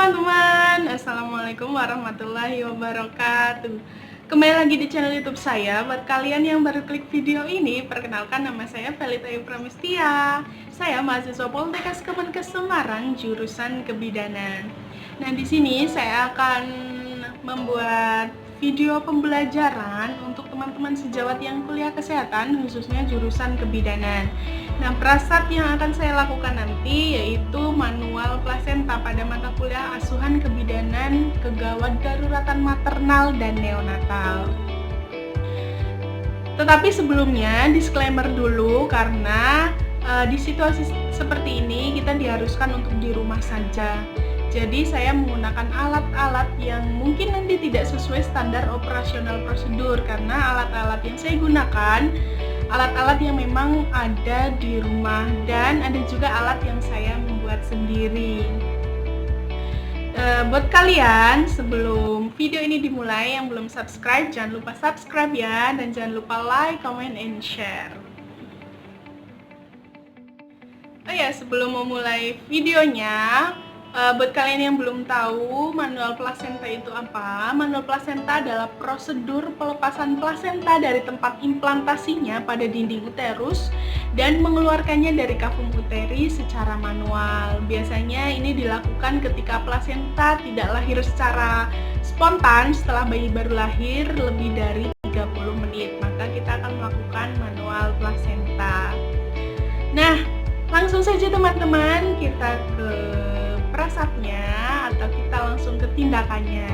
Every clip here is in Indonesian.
teman-teman, Assalamualaikum warahmatullahi wabarakatuh. Kembali lagi di channel YouTube saya. Buat kalian yang baru klik video ini, perkenalkan nama saya Felita Pramistia. Saya mahasiswa Poltekkes Kemenkes Semarang, jurusan Kebidanan. Nah, di sini saya akan membuat video pembelajaran untuk teman-teman sejawat yang kuliah kesehatan, khususnya jurusan Kebidanan. Nah, prasat yang akan saya lakukan nanti yaitu manual plasenta pada mata kuliah asuhan kebidanan, kegawat daruratan maternal dan neonatal. Tetapi sebelumnya disclaimer dulu karena di situasi seperti ini kita diharuskan untuk di rumah saja. Jadi saya menggunakan alat-alat yang mungkin nanti tidak sesuai standar operasional prosedur karena alat-alat yang saya gunakan alat-alat yang memang ada di rumah dan ada juga alat yang saya membuat sendiri. Buat kalian sebelum video ini dimulai yang belum subscribe, jangan lupa subscribe ya, dan jangan lupa like, comment, and share. Oh ya, sebelum memulai videonya, buat kalian yang belum tahu manual plasenta itu apa, manual plasenta adalah prosedur pelepasan plasenta dari tempat implantasinya pada dinding uterus dan mengeluarkannya dari kafum uteri secara manual. Biasanya ini dilakukan ketika plasenta tidak lahir secara spontan setelah bayi baru lahir lebih dari 30 menit, maka kita akan melakukan manual plasenta. Nah, langsung saja teman-teman kita ke prasatnya atau kita langsung ke tindakannya.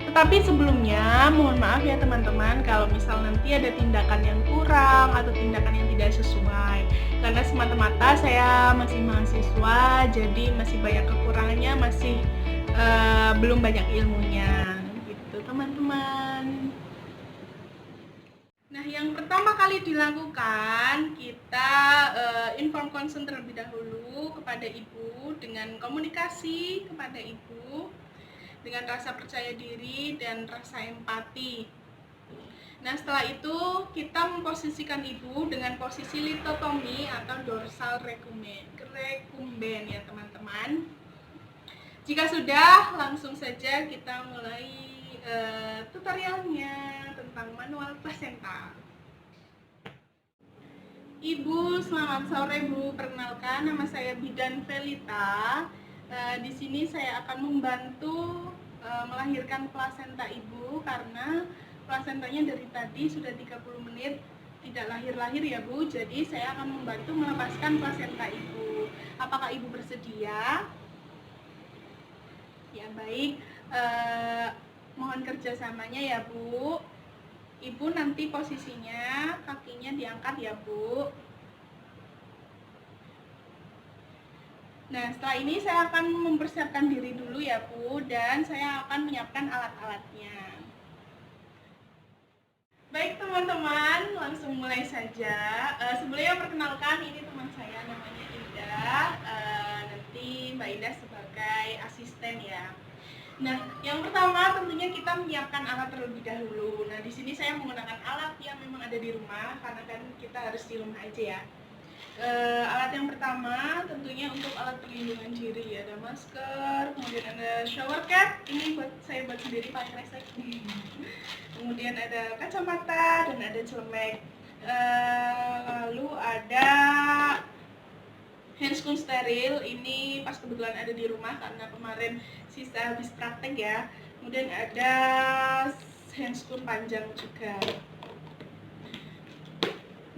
Tetapi sebelumnya mohon maaf ya teman-teman kalau misal nanti ada tindakan yang kurang atau tindakan yang tidak sesuai, karena semata-mata saya masih mahasiswa jadi masih banyak kekurangannya, masih belum banyak ilmunya gitu teman-teman. Nah, yang pertama kali dilakukan, kita inform consent terlebih dahulu kepada ibu dengan komunikasi kepada ibu dengan rasa percaya diri dan rasa empati. Nah, setelah itu kita memposisikan ibu dengan posisi litotomi atau dorsal recumbent ya teman-teman. Jika sudah, langsung saja kita mulai tutorialnya tentang manual plasenta. Ibu, selamat sore Bu. Perkenalkan, nama saya Bidan Felita. Di sini saya akan membantu melahirkan plasenta ibu karena plasentanya dari tadi sudah 30 menit tidak lahir-lahir ya Bu. Jadi saya akan membantu melepaskan plasenta ibu. Apakah ibu bersedia? Ya baik. Mohon kerjasamanya ya Bu. Ibu nanti posisinya kakinya diangkat ya Bu. Nah, setelah ini saya akan mempersiapkan diri dulu ya Bu, dan saya akan menyiapkan alat-alatnya. Baik teman-teman, langsung mulai saja. Sebelumnya perkenalkan, ini teman saya namanya Ida. Nanti Mbak Ida sebagai asisten ya. Nah, yang pertama tentunya kita menyiapkan alat terlebih dahulu. Nah, di sini saya menggunakan alat yang memang ada di rumah karena kan kita harus di rumah aja ya. Alat yang pertama tentunya untuk alat perlindungan diri, ada masker, kemudian ada shower cap, ini saya buat sendiri pakai kresek. Kemudian ada kacamata dan ada celemek. Lalu ada handscoon steril, ini pas kebetulan ada di rumah karena kemarin sisa habis praktek ya. Kemudian ada handscoon panjang juga.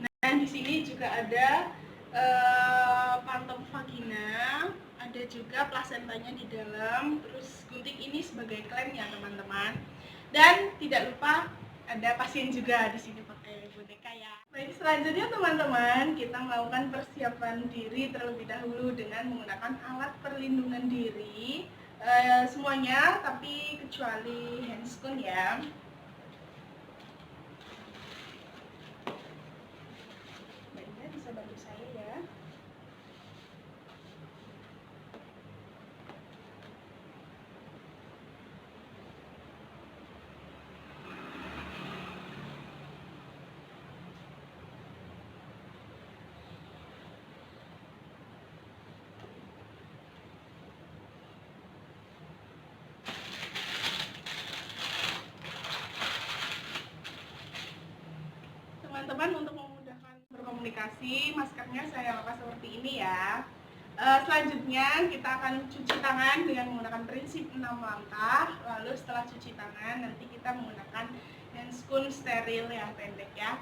Nah, di sini juga ada pantau vagina, ada juga plasentanya di dalam, terus gunting ini sebagai klem ya teman-teman. Dan tidak lupa ada pasien juga di sini pakai boneka ya. Baik, selanjutnya teman-teman, kita melakukan persiapan diri terlebih dahulu dengan menggunakan alat perlindungan diri semuanya, tapi kecuali handscoon ya. Mbak Ida bisa bantu saya ya. teman-teman, untuk memudahkan berkomunikasi, maskernya saya lepas seperti ini ya. Selanjutnya kita akan cuci tangan dengan menggunakan prinsip 6 langkah. Lalu setelah cuci tangan nanti kita menggunakan handscoon steril yang pendek ya.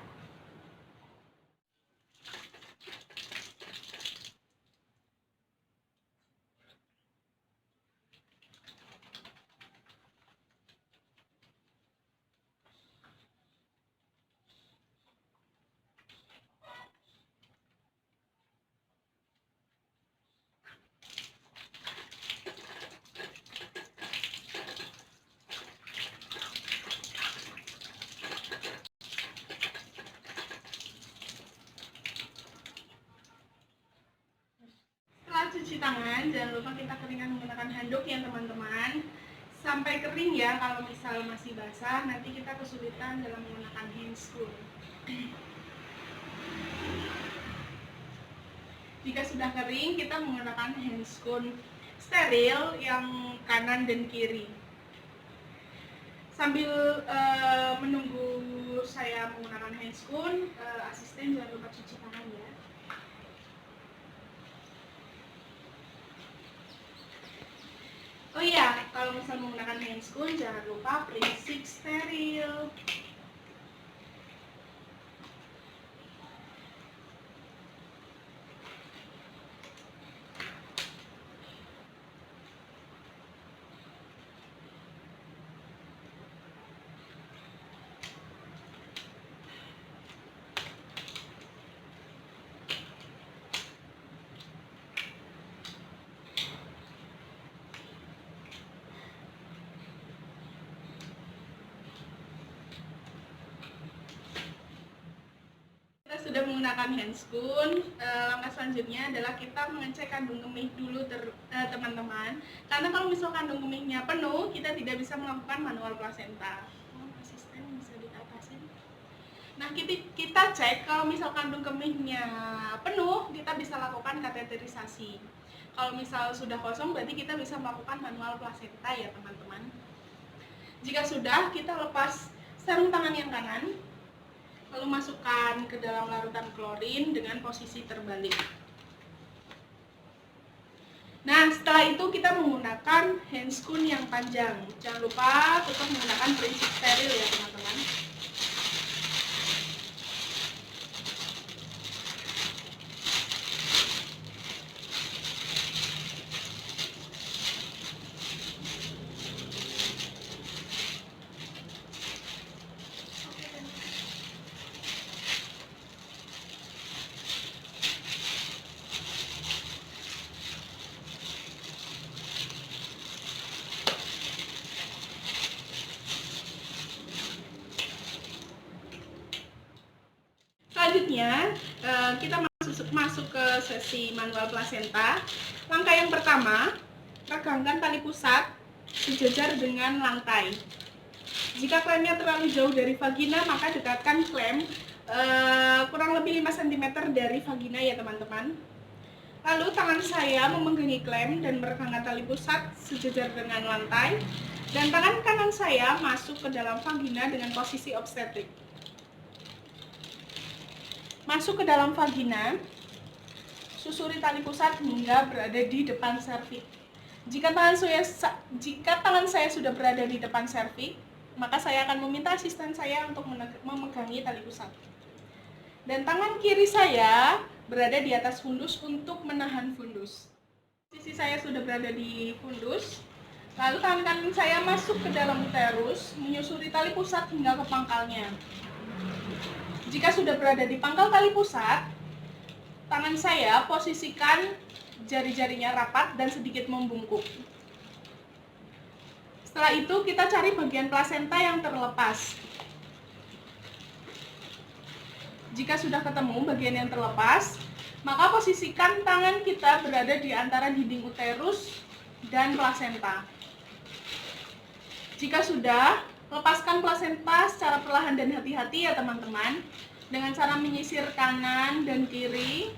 Cuci tangan, jangan lupa kita keringkan menggunakan handuk ya teman-teman, sampai kering ya. Kalau misal masih basah nanti kita kesulitan dalam menggunakan handscoon. Jika sudah kering, kita menggunakan handscoon steril yang kanan dan kiri. Sambil menunggu saya menggunakan handscoon, asisten jangan lupa cuci tangan ya. Oh iya, kalau misal menggunakan handscoon jangan lupa prinsip steril. Sudah menggunakan handscoon, langkah selanjutnya adalah kita mengecek kandung kemih dulu teman-teman, karena kalau misal kandung kemihnya penuh kita tidak bisa melakukan manual plasenta. Asisten bisa diatasin. Nah, kita cek kalau misal kandung kemihnya penuh, kita bisa lakukan kateterisasi. Kalau misal sudah kosong berarti kita bisa melakukan manual plasenta ya teman-teman. Jika sudah, kita lepas sarung tangan yang kanan, lalu masukkan ke dalam larutan klorin dengan posisi terbalik. Nah, setelah itu kita menggunakan handscoon yang panjang. Jangan lupa tetap menggunakan prinsip steril ya teman-teman. Selanjutnya kita masuk ke sesi manual plasenta. Langkah yang pertama, regangkan tali pusat sejajar dengan lantai. Jika klemnya terlalu jauh dari vagina, maka dekatkan klem kurang lebih 5 cm dari vagina ya teman-teman. Lalu tangan saya memegangi klem dan meregangkan tali pusat sejajar dengan lantai, dan tangan kanan saya masuk ke dalam vagina dengan posisi obstetrik. Masuk ke dalam vagina, susuri tali pusat hingga berada di depan serviks. Jika tangan saya sudah berada di depan serviks, maka saya akan meminta asisten saya untuk memegangi tali pusat. Dan tangan kiri saya berada di atas fundus untuk menahan fundus. Sisi saya sudah berada di fundus, lalu tangan kanan saya masuk ke dalam uterus, menyusuri tali pusat hingga ke pangkalnya. Jika sudah berada di pangkal tali pusat, tangan saya posisikan jari-jarinya rapat dan sedikit membungkuk. Setelah itu kita cari bagian plasenta yang terlepas. Jika sudah ketemu bagian yang terlepas, maka posisikan tangan kita berada di antara dinding uterus dan plasenta. Jika sudah, lepaskan plasenta secara perlahan dan hati-hati ya teman-teman, dengan cara menyisir kanan dan kiri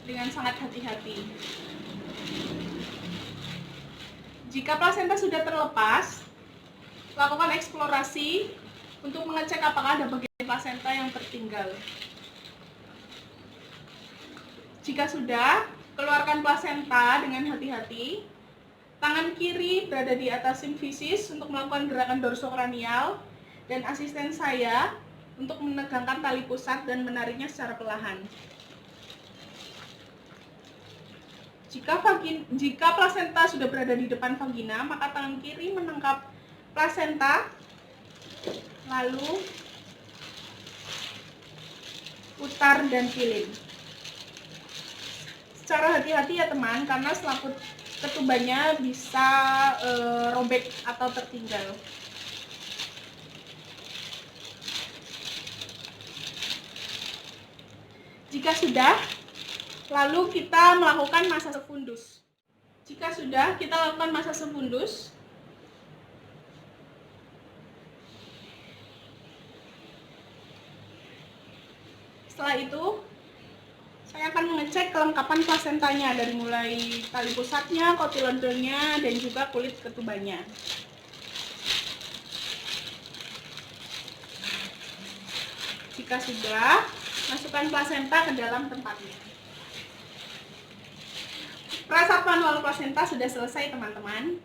dengan sangat hati-hati. Jika plasenta sudah terlepas, lakukan eksplorasi untuk mengecek apakah ada bagian plasenta yang tertinggal. Jika sudah, keluarkan plasenta dengan hati-hati. Tangan kiri berada di atas simfisis untuk melakukan gerakan dorsokranial, dan asisten saya untuk menegangkan tali pusat dan menariknya secara perlahan. Jika plasenta sudah berada di depan vagina, maka tangan kiri menangkap plasenta, lalu putar dan pilin. Secara hati-hati ya teman, karena selaput ketubannya bisa robek atau tertinggal. Jika sudah, lalu kita melakukan masase fundus. Jika sudah, kita lakukan masase fundus. Setelah itu, saya akan mengecek kelengkapan plasentanya dari mulai tali pusatnya, kotilodonnya, dan juga kulit ketubannya. Jika sudah, masukkan plasenta ke dalam tempatnya. Prasat manual plasenta sudah selesai teman-teman.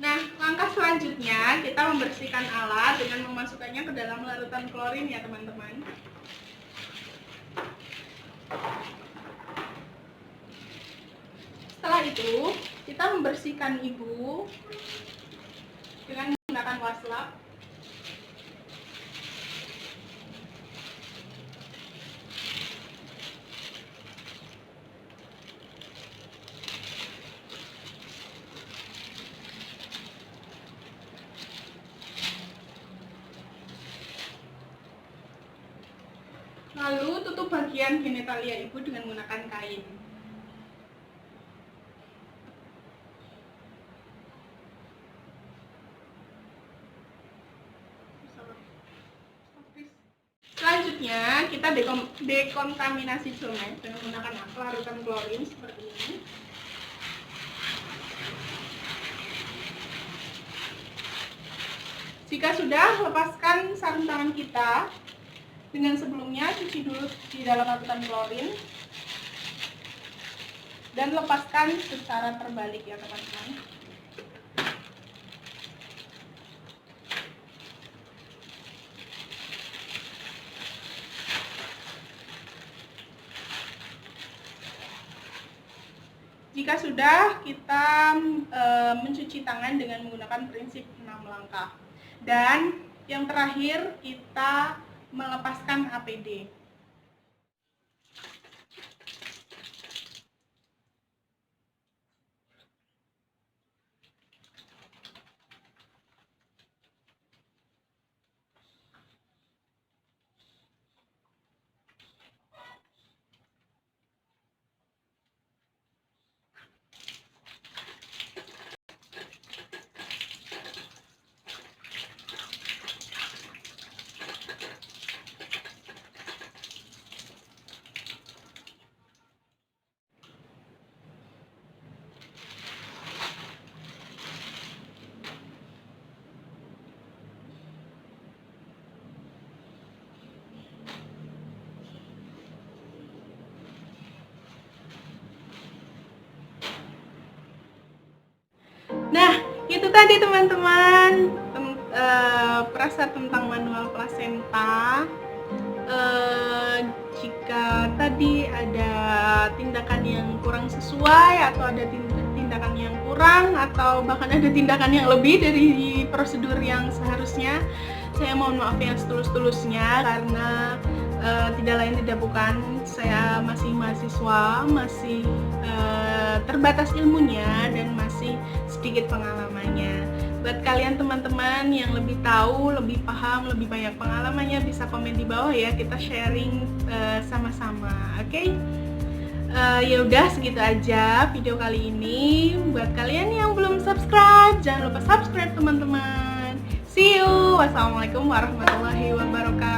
Nah, langkah selanjutnya kita membersihkan alat dengan memasukkannya ke dalam larutan klorin ya teman-teman. Setelah itu, kita membersihkan ibu dengan menggunakan wastafel. Lalu tutup bagian genitalia ibu dengan menggunakan kain. Selanjutnya kita dekontaminasi celemek dengan menggunakan larutan klorin seperti ini. Jika sudah, lepaskan sarung tangan kita. Dengan sebelumnya cuci dulu di dalam larutan klorin dan lepaskan secara terbalik ya teman-teman. Jika sudah, kita mencuci tangan dengan menggunakan prinsip 6 langkah. Dan yang terakhir, kita melepaskan APD. Nah, itu tadi teman-teman prasat tentang manual plasenta. Jika tadi ada tindakan yang kurang sesuai atau ada tindakan yang kurang atau bahkan ada tindakan yang lebih dari prosedur yang seharusnya, saya mohon maaf yang setulus-tulusnya karena tidak lain tidak bukan saya masih mahasiswa, masih terbatas ilmunya dan masih sedikit pengalamannya. Buat kalian teman-teman yang lebih tahu, lebih paham, lebih banyak pengalamannya bisa komen di bawah ya, kita sharing sama-sama, oke? Ya udah segitu aja video kali ini. Buat kalian yang belum subscribe, jangan lupa subscribe teman-teman. See you. Wassalamualaikum warahmatullahi wabarakatuh.